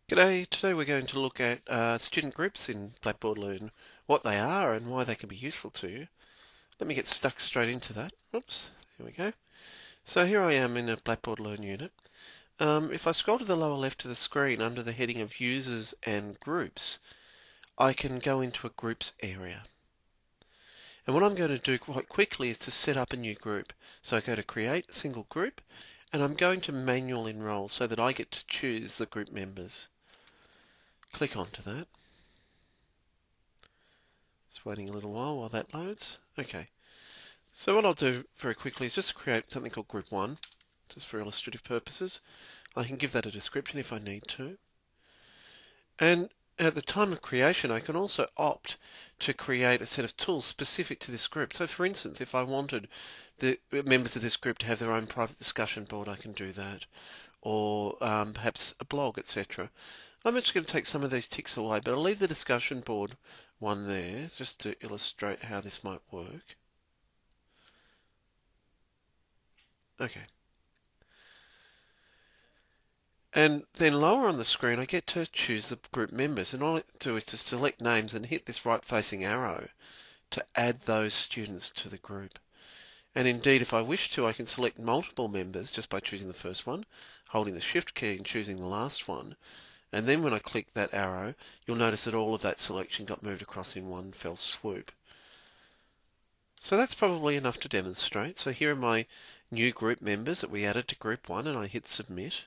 G'day, today we're going to look at student groups in BLearn, what they are and why they can be useful to you. Let me get stuck straight into that. Oops, here we go. So here I am in a BLearn unit. If I scroll to the lower left of the screen under the heading of users and groups, I can go into a groups area. And what I'm going to do quite quickly is to set up a new group. So I go to create single group and I'm going to manual enroll so that I get to choose the group members. Click onto that. Just waiting a little while that loads. Okay. So what I'll do very quickly is just create something called Group 1, just for illustrative purposes. I can give that a description if I need to. And at the time of creation, I can also opt to create a set of tools specific to this group. So for instance, if I wanted the members of this group to have their own private discussion board, I can do that. Or perhaps a blog, etc. I'm actually going to take some of these ticks away, but I'll leave the discussion board one there just to illustrate how this might work. Okay. And then lower on the screen I get to choose the group members, and all I do is to select names and hit this right facing arrow to add those students to the group. And indeed, if I wish to, I can select multiple members just by choosing the first one, holding the shift key and choosing the last one. And then when I click that arrow, you'll notice that all of that selection got moved across in one fell swoop. So that's probably enough to demonstrate. So here are my new group members that we added to group 1, and I hit submit.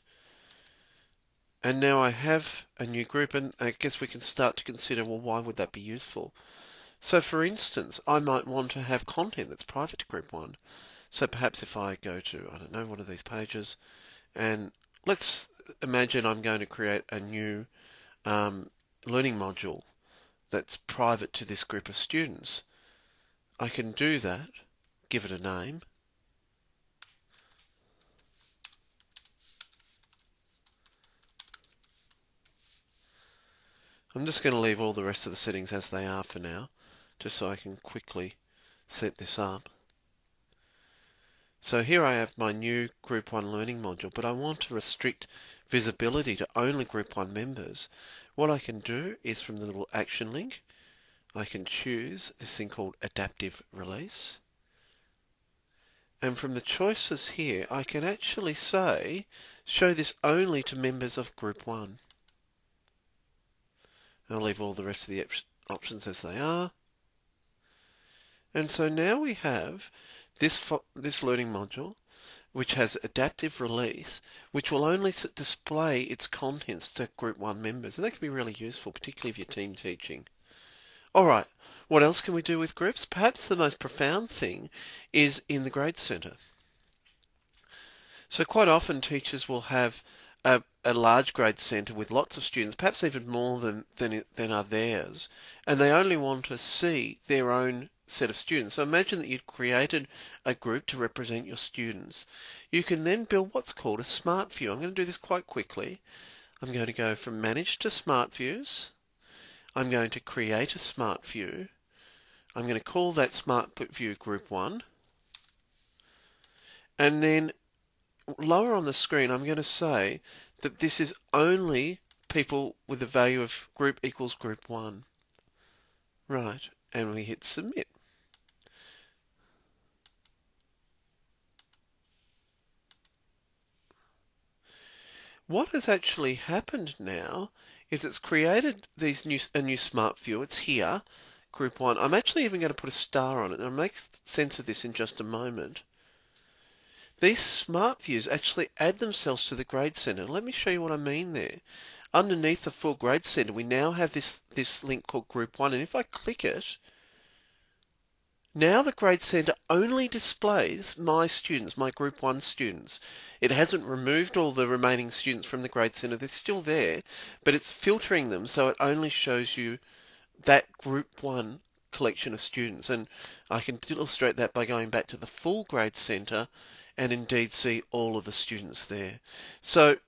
And now I have a new group, and I guess we can start to consider, well, why would that be useful? So for instance, I might want to have content that's private to group 1. So perhaps if I go to, I don't know, one of these pages, and let's imagine I'm going to create a new learning module that's private to this group of students. I can do that, give it a name, I'm just going to leave all the rest of the settings as they are for now, just so I can quickly set this up. So here I have my new Group 1 learning module, but I want to restrict visibility to only Group 1 members. What I can do is from the little action link, I can choose this thing called Adaptive Release. And from the choices here, I can actually say, show this only to members of Group 1. I'll leave all the rest of the options as they are. And so now we have this learning module, which has adaptive release, which will only display its contents to Group 1 members. And that can be really useful, particularly if you're team teaching. All right, what else can we do with groups? Perhaps the most profound thing is in the Grade Centre. So quite often teachers will have a large grade centre with lots of students, perhaps even more than are theirs, and they only want to see their own set of students. So imagine that you'd created a group to represent your students. You can then build what's called a Smart View. I'm going to do this quite quickly. I'm going to go from Manage to Smart Views. I'm going to create a Smart View. I'm going to call that Smart View Group 1. And then lower on the screen, I'm going to say that this is only people with the value of group equals group 1. Right, and we hit submit. What has actually happened now is it's created a new Smart View. It's here, group 1. I'm actually even going to put a star on it, and I'll make sense of this in just a moment. These Smart Views actually add themselves to the Grade Centre. Let me show you what I mean there. Underneath the full Grade Centre, we now have this link called Group 1, and if I click it, now the Grade Centre only displays my students, my Group 1 students. It hasn't removed all the remaining students from the Grade Centre. They're still there, but it's filtering them so it only shows you that Group 1 collection of students. And I can illustrate that by going back to the full Grade Centre and indeed see all of the students there. So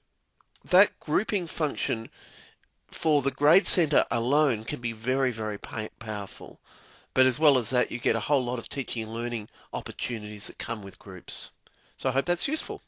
that grouping function for the Grade Centre alone can be very, very powerful. But as well as that, you get a whole lot of teaching and learning opportunities that come with groups. So I hope that's useful.